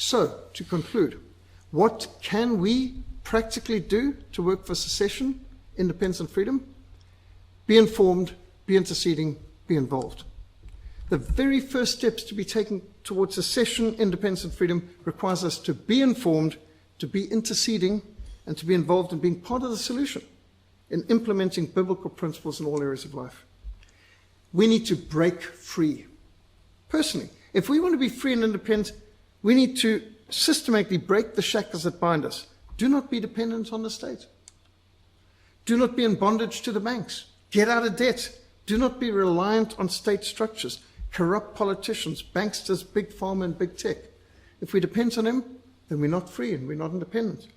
So, to conclude, what can we practically do to work for secession, independence, and freedom? Be informed, be interceding, be involved. The very first steps to be taken towards secession, independence, and freedom requires us to be informed, to be interceding, and to be involved in being part of the solution in implementing biblical principles in all areas of life. We need to break free. Personally, if we want to be free and independent, we need to systematically break the shackles that bind us. Do not be dependent on the state. Do not be in bondage to the banks. Get out of debt. Do not be reliant on state structures, corrupt politicians, banksters, big pharma, and big tech. If we depend on them, then we're not free and we're not independent.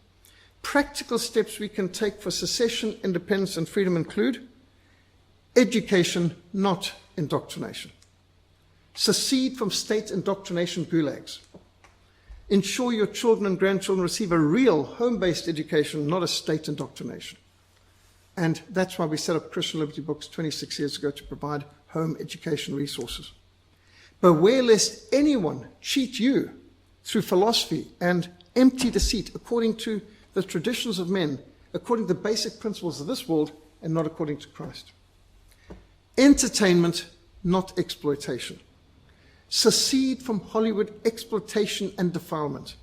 Practical steps we can take for secession, independence, and freedom include education, not indoctrination. Secede from state indoctrination gulags. Ensure your children and grandchildren receive a real home-based education, not a state indoctrination. And that's why we set up Christian Liberty Books 26 years ago, to provide home education resources. Beware lest anyone cheat you through philosophy and empty deceit, according to the traditions of men, according to the basic principles of this world, and not according to Christ. Entertainment, not exploitation. Secede from Hollywood exploitation and defilement.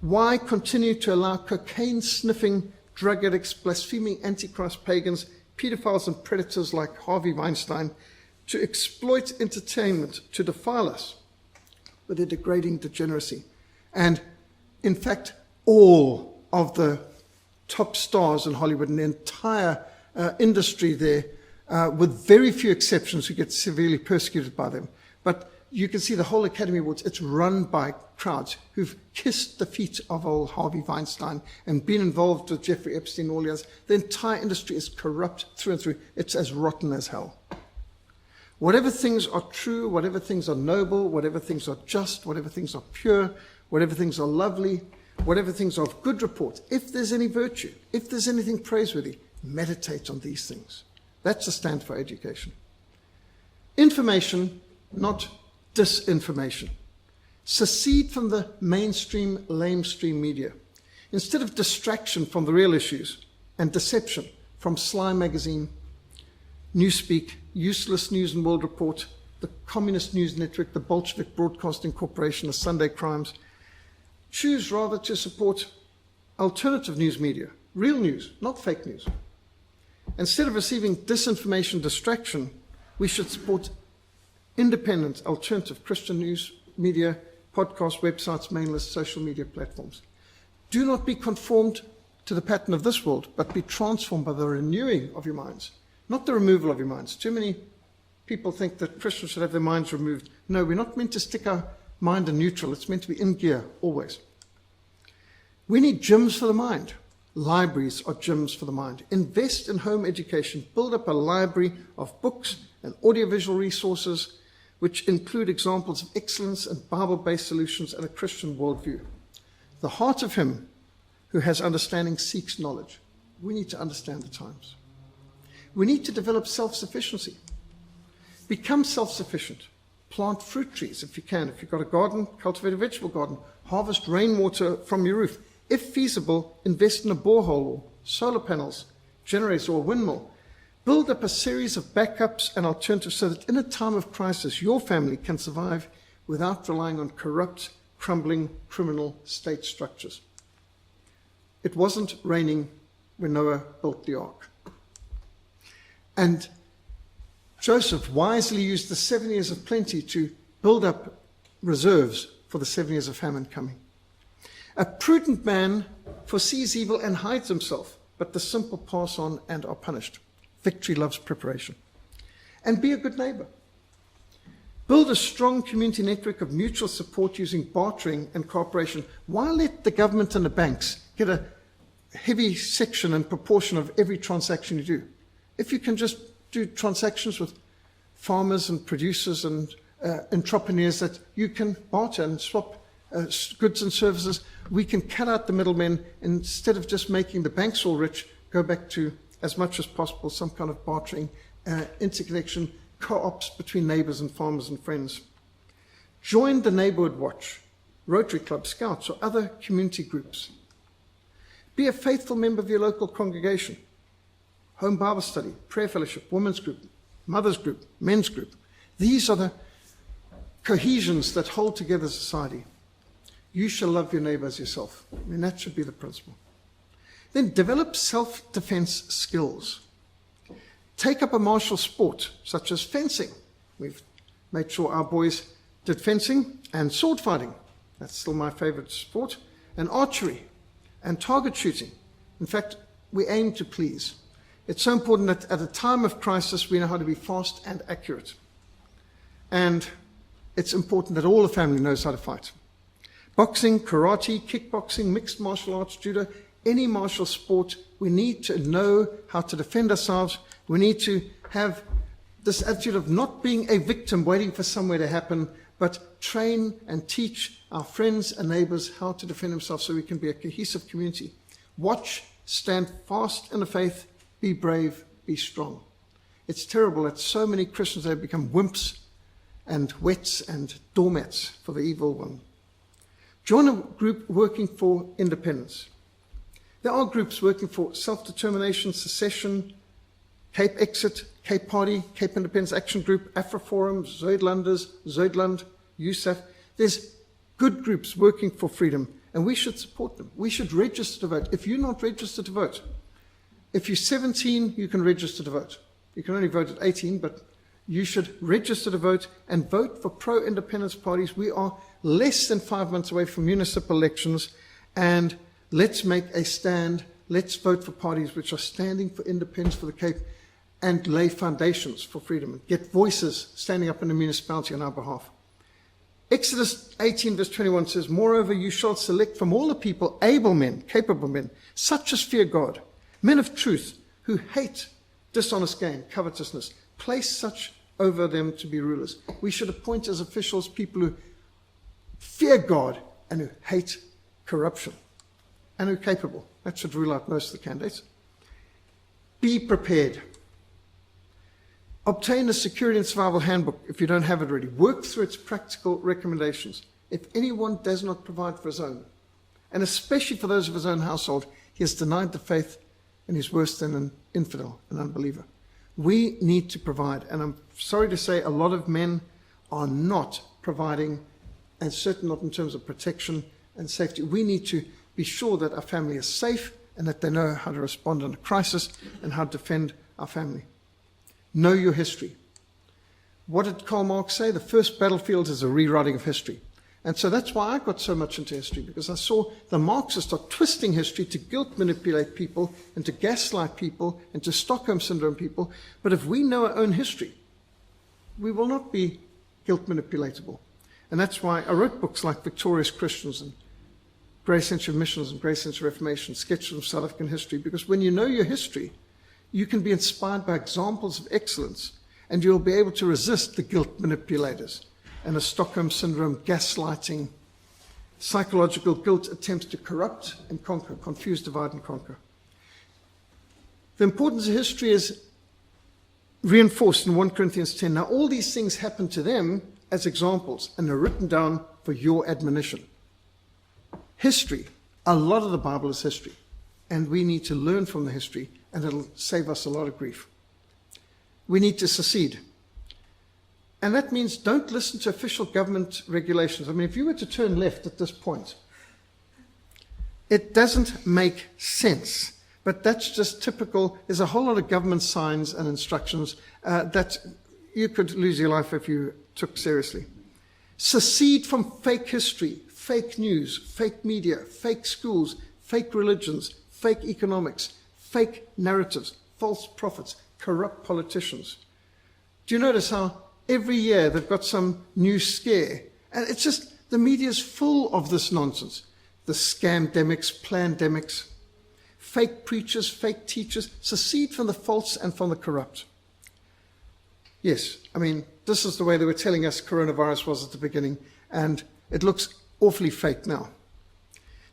Why continue to allow cocaine-sniffing drug addicts, blaspheming antichrist pagans, pedophiles and predators like Harvey Weinstein to exploit entertainment to defile us with their degrading degeneracy? And in fact, all of the top stars in Hollywood and the entire industry there, with very few exceptions who get severely persecuted by them. But you can see the whole Academy Awards, it's run by crowds who've kissed the feet of old Harvey Weinstein and been involved with Jeffrey Epstein and all the others. The entire industry is corrupt through and through. It's as rotten as hell. Whatever things are true, whatever things are noble, whatever things are just, whatever things are pure, whatever things are lovely, whatever things are of good report, if there's any virtue, if there's anything praiseworthy, meditate on these things. That's the stand for education. Information, not disinformation. Secede from the mainstream, lamestream media. Instead of distraction from the real issues and deception from Sly Magazine, Newspeak, Useless News and World Report, the Communist News Network, the Bolshevik Broadcasting Corporation, the Sunday Crimes, choose rather to support alternative news media, real news, not fake news. Instead of receiving disinformation, distraction, we should support independent, alternative Christian news media, podcasts, websites, mail lists, social media platforms. Do not be conformed to the pattern of this world, but be transformed by the renewing of your minds, not the removal of your minds. Too many people think that Christians should have their minds removed. No, we're not meant to stick our mind in neutral. It's meant to be in gear, always. We need gyms for the mind. Libraries are gyms for the mind. Invest in home education. Build up a library of books and audiovisual resources which include examples of excellence and Bible-based solutions and a Christian worldview. The heart of him who has understanding seeks knowledge. We need to understand the times. We need to develop self-sufficiency. Become self-sufficient. Plant fruit trees if you can. If you've got a garden, cultivate a vegetable garden. Harvest rainwater from your roof. If feasible, invest in a borehole or solar panels, generators or a windmill. Build up a series of backups and alternatives so that in a time of crisis, your family can survive without relying on corrupt, crumbling, criminal state structures. It wasn't raining when Noah built the ark. And Joseph wisely used the 7 years of plenty to build up reserves for the 7 years of famine coming. A prudent man foresees evil and hides himself, but the simple pass on and are punished. Victory loves preparation. And be a good neighbor. Build a strong community network of mutual support using bartering and cooperation. Why let the government and the banks get a heavy section and proportion of every transaction you do? If you can just do transactions with farmers and producers and entrepreneurs that you can barter and swap goods and services, we can cut out the middlemen. Instead of just making the banks all rich, go back to, as much as possible, some kind of bartering, interconnection, co-ops between neighbors and farmers and friends. Join the neighborhood watch. Rotary Club, Scouts, or other community groups. Be a faithful member of your local congregation. Home Bible study, prayer fellowship, women's group, mother's group, men's group. These are the cohesions that hold together society. You shall love your neighbor as yourself. I mean, that should be the principle. Then develop self-defense skills. Take up a martial sport, such as fencing. We've made sure our boys did fencing and sword fighting. That's still my favorite sport. And archery and target shooting. In fact, we aim to please. It's so important that at a time of crisis, we know how to be fast and accurate. And it's important that all the family knows how to fight. Boxing, karate, kickboxing, mixed martial arts, judo, any martial sport, we need to know how to defend ourselves. We need to have this attitude of not being a victim waiting for somewhere to happen, but train and teach our friends and neighbors how to defend themselves so we can be a cohesive community. Watch, stand fast in the faith, be brave, be strong. It's terrible that so many Christians have become wimps and wets and doormats for the evil one. Join a group working for independence. There are groups working for self-determination, secession, Cape Exit, Cape Party, Cape Independence Action Group, AfroForum, Zuidlanders, Zuidland, USAF. There's good groups working for freedom, and we should support them. We should register to vote. If you're not registered to vote, if you're 17, you can register to vote. You can only vote at 18, but you should register to vote and vote for pro-independence parties. We are less than 5 months away from municipal elections, and let's make a stand. Let's vote for parties which are standing for independence for the Cape and lay foundations for freedom and get voices standing up in the municipality on our behalf. Exodus 18 verse 21 says, "Moreover, you shall select from all the people able men, capable men, such as fear God, men of truth, who hate dishonest gain, covetousness. Place such over them to be rulers." We should appoint as officials people who fear God and who hate corruption and who are capable. That should rule out most of the candidates. Be prepared. Obtain a security and survival handbook if you don't have it already. Work through its practical recommendations. If anyone does not provide for his own, and especially for those of his own household, he has denied the faith and is worse than an infidel, an unbeliever. We need to provide, and I'm sorry to say a lot of men are not providing, and certainly not in terms of protection and safety. We need to be sure that our family is safe and that they know how to respond in a crisis and how to defend our family. Know your history. What did Karl Marx say? The first battlefield is a rewriting of history. And so that's why I got so much into history, because I saw the Marxists are twisting history to guilt manipulate people and to gaslight people and to Stockholm Syndrome people. But if we know our own history, we will not be guilt manipulatable. And that's why I wrote books like Victorious Christians and Grey Century Missions and Grey Century Reformation, Sketches of South African History, because when you know your history, you can be inspired by examples of excellence, and you'll be able to resist the guilt manipulators and the Stockholm Syndrome, gaslighting, psychological guilt attempts to corrupt and conquer, confuse, divide, and conquer. The importance of history is reinforced in 1 Corinthians 10. Now, all these things happen to them as examples, and they're written down for your admonition. History, a lot of the Bible is history, and we need to learn from the history, and it'll save us a lot of grief. We need to secede. And that means don't listen to official government regulations. I mean, if you were to turn left at this point, it doesn't make sense. But that's just typical. There's a whole lot of government signs and instructions that you could lose your life if you took seriously. Secede from fake history, fake news, fake media, fake schools, fake religions, fake economics, fake narratives, false prophets, corrupt politicians. Do you notice how every year they've got some new scare? And it's just, the media is full of this nonsense. The scamdemics, plandemics, fake preachers, fake teachers. Secede from the false and from the corrupt. Yes, I mean, this is the way they were telling us coronavirus was at the beginning, and it looks awfully fake now.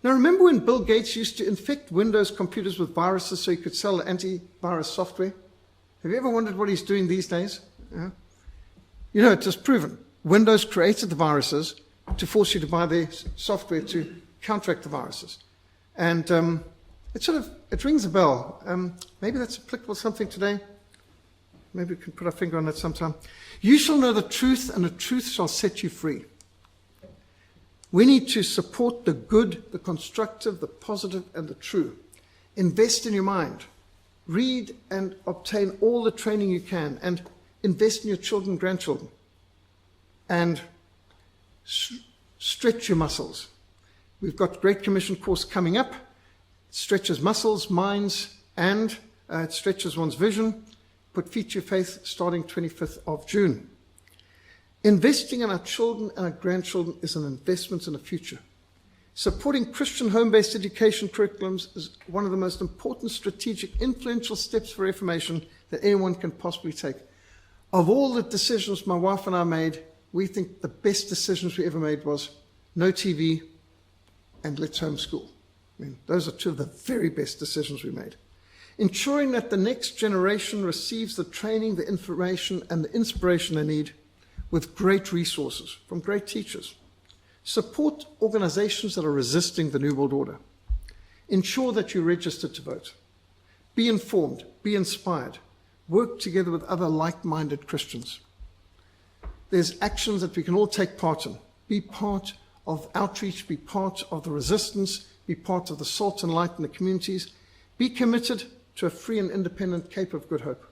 Now, remember when Bill Gates used to infect Windows computers with viruses so he could sell antivirus software? Have you ever wondered what he's doing these days? Yeah. You know, it is proven. Windows created the viruses, to force you to buy their software to counteract the viruses. And it rings a bell. Maybe that's applicable to something today. Maybe we can put our finger on it sometime. You shall know the truth, and the truth shall set you free. We need to support the good, the constructive, the positive, and the true. Invest in your mind. Read and obtain all the training you can, and invest in your children and grandchildren. And stretch your muscles. We've got Great Commission course coming up. It stretches muscles, minds, and it stretches one's vision. Put feet to your faith starting 25th of June. Investing in our children and our grandchildren is an investment in the future. Supporting Christian home-based education curriculums is one of the most important strategic, influential steps for reformation that anyone can possibly take. Of all the decisions my wife and I made, we think the best decisions we ever made was no TV and let's homeschool. I mean, those are two of the very best decisions we made. Ensuring that the next generation receives the training, the information, and the inspiration they need with great resources from great teachers. Support organizations that are resisting the New World Order. Ensure that you're registered to vote. Be informed, be inspired. Work together with other like-minded Christians. There's actions that we can all take part in. Be part of outreach, be part of the resistance, be part of the salt and light in the communities. Be committed to a free and independent Cape of Good Hope.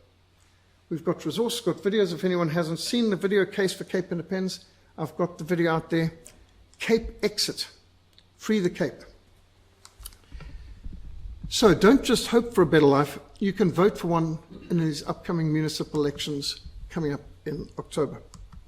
We've got resources, got videos. If anyone hasn't seen the video case for Cape Independence, I've got the video out there. Cape Exit. Free the Cape. So don't just hope for a better life. You can vote for one in these upcoming municipal elections coming up in October.